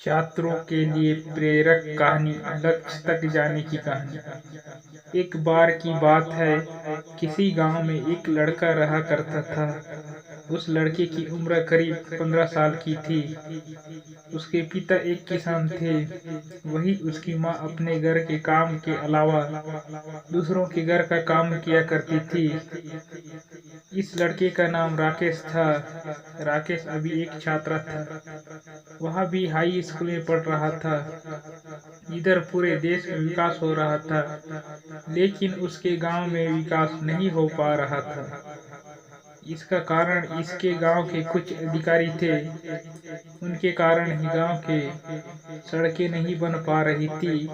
छात्रों के लिए प्रेरक कहानी, लक्ष्य तक जाने की कहानी। एक बार की बात है, किसी गांव में एक लड़का रहा करता था। उस लड़के की उम्र करीब 15 साल की थी। उसके पिता एक किसान थे। वही उसकी माँ अपने घर के काम के अलावा दूसरों के घर का काम किया करती थी। इस लड़के का नाम राकेश था। राकेश अभी एक छात्र था। वह भी हाई स्कूल में पढ़ रहा था। इधर पूरे देश में विकास हो रहा था, लेकिन उसके गांव में विकास नहीं हो पा रहा था। इसका कारण इसके गांव के कुछ अधिकारी थे। उनके कारण ही गांव के सड़कें नहीं बन पा रही थी।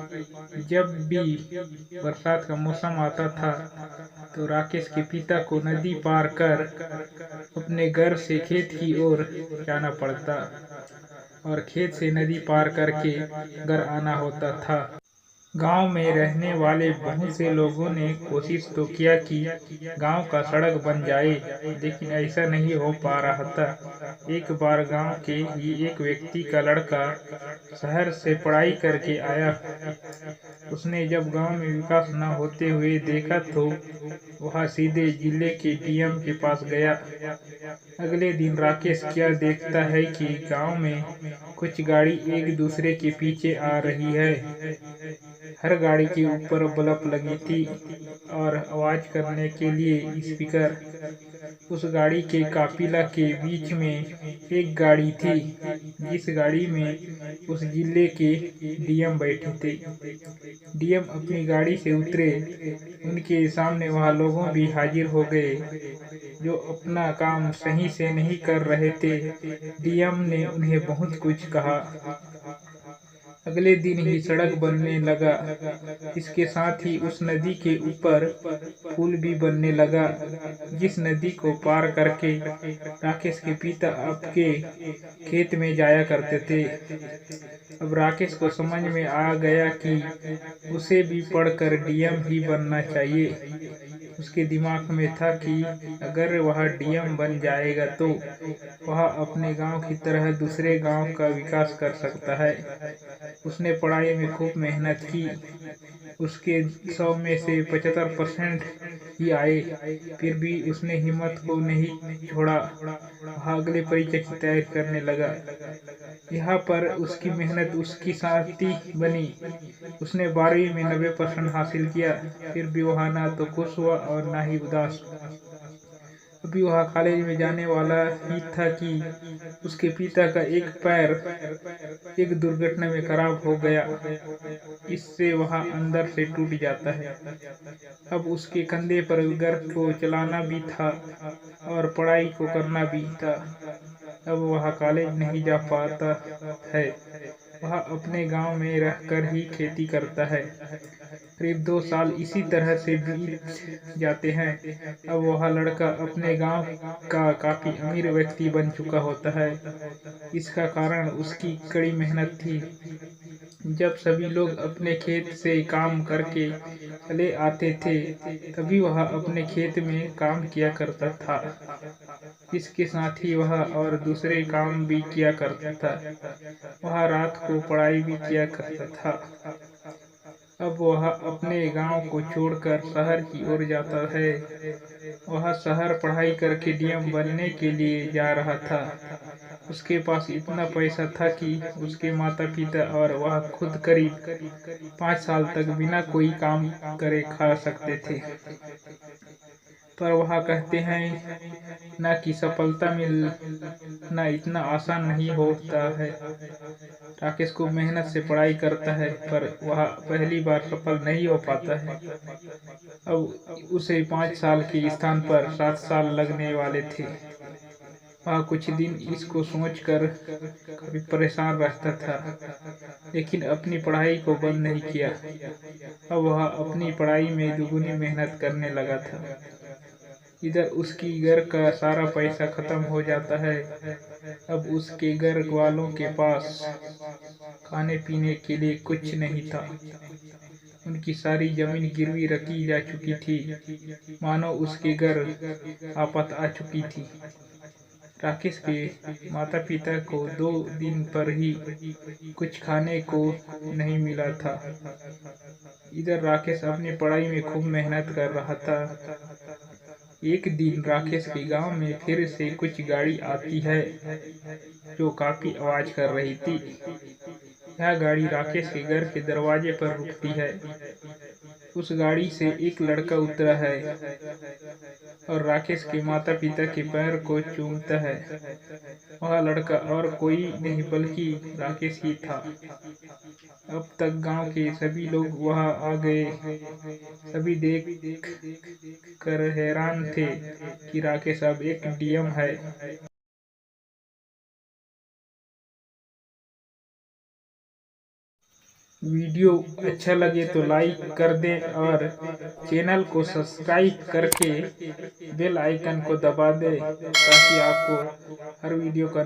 जब भी बरसात का मौसम आता था तो राकेश के पिता को नदी पार कर अपने घर से खेत की ओर जाना पड़ता और खेत से नदी पार करके घर आना होता था। गांव में रहने वाले बहुत से लोगों ने कोशिश तो किया कि गांव का सड़क बन जाए, लेकिन ऐसा नहीं हो पा रहा था। एक बार गांव के ही एक व्यक्ति का लड़का शहर से पढ़ाई करके आया। उसने जब गांव में विकास न होते हुए देखा तो वह सीधे जिले के डीएम के पास गया। अगले दिन राकेश क्या देखता है कि गांव में कुछ गाड़ी एक दूसरे के पीछे आ रही है। हर गाड़ी के ऊपर बल्ब लगी थी और आवाज करने के लिए स्पीकर। उस गाड़ी के काफिला के बीच में एक गाड़ी थी, जिस गाड़ी में उस जिले के डीएम बैठे थे। डीएम अपनी गाड़ी से उतरे। उनके सामने वहाँ लोगों भी हाजिर हो गए जो अपना काम सही से नहीं कर रहे थे। डीएम ने उन्हें बहुत कुछ कहा। अगले दिन ही सड़क बनने लगा। इसके साथ ही उस नदी के ऊपर पुल भी बनने लगा, जिस नदी को पार करके राकेश के पिता आपके खेत में जाया करते थे। अब राकेश को समझ में आ गया कि उसे भी पढ़कर डीएम ही बनना चाहिए। उसके दिमाग में था कि अगर वह डीएम बन जाएगा तो वह अपने गांव की तरह दूसरे गांव का विकास कर सकता है। उसने पढ़ाई में खूब मेहनत की। उसके 100 में से 75% ही आए। फिर भी उसने हिम्मत को नहीं छोड़ा। वह अगले परीक्षा की तैयारी करने लगा। यहाँ पर उसकी मेहनत उसकी साथी बनी। उसने 12वीं में 90% हासिल किया। फिर भी वह ना तो खुश हुआ और ना ही उदास। अभी वह कॉलेज में जाने वाला ही था कि उसके पिता का एक पैर एक दुर्घटना में खराब हो गया। इससे वह अंदर से टूट जाता है। अब उसके कंधे पर घर को चलाना भी था और पढ़ाई को करना भी था। अब वह कॉलेज नहीं जा पाता है। वह अपने गांव में रहकर ही खेती करता है। करीब 2 साल इसी तरह से बीत जाते हैं। अब वह लड़का अपने गांव का काफी अमीर व्यक्ति बन चुका होता है। इसका कारण उसकी कड़ी मेहनत थी। जब सभी लोग अपने खेत से काम करके चले आते थे, तभी वह अपने खेत में काम किया करता था। इसके साथ ही वह और दूसरे काम भी किया करता था। वह रात को पढ़ाई भी किया करता था। अब वह अपने गांव को छोड़कर शहर की ओर जाता है। वह शहर पढ़ाई करके डीएम बनने के लिए जा रहा था। उसके पास इतना पैसा था कि उसके माता पिता और वह खुद करीब 5 साल तक बिना कोई काम करे खा सकते थे। पर वह कहते हैं न कि सफलता मिलना इतना आसान नहीं होता है। राकेश को मेहनत से पढ़ाई करता है, पर वह पहली बार सफल नहीं हो पाता है। अब उसे 5 साल के स्थान पर 7 साल लगने वाले थे। वह कुछ दिन इसको सोचकर काफी परेशान रहता था, लेकिन अपनी पढ़ाई को बंद नहीं किया। अब वह अपनी पढ़ाई में दुगनी मेहनत करने लगा था। इधर उसकी घर का सारा पैसा खत्म हो जाता है। अब उसके घर वालों के पास खाने पीने के लिए कुछ नहीं था। उनकी सारी जमीन गिरवी रखी जा चुकी थी, मानो उसके घर आफत आ चुकी थी। राकेश के माता पिता को 2 दिन पर ही कुछ खाने को नहीं मिला था। इधर राकेश अपनी पढ़ाई में खूब मेहनत कर रहा था। एक दिन राकेश के गांव में फिर से कुछ गाड़ी आती है जो काफी आवाज कर रही थी। यह गाड़ी राकेश के घर के दरवाजे पर रुकती है। उस गाड़ी से एक लड़का उतरा है और राकेश के माता पिता के पैर को चूमता है। वह लड़का और कोई नहीं बल्कि राकेश ही था। अब तक गांव के सभी लोग वहां आ गए। सभी देख कर हैरान थे कि राकेश अब एक डीएम है। वीडियो अच्छा लगे तो लाइक कर दें और चैनल को सब्सक्राइब करके बेल आइकन को दबा दें ताकि आपको हर वीडियो का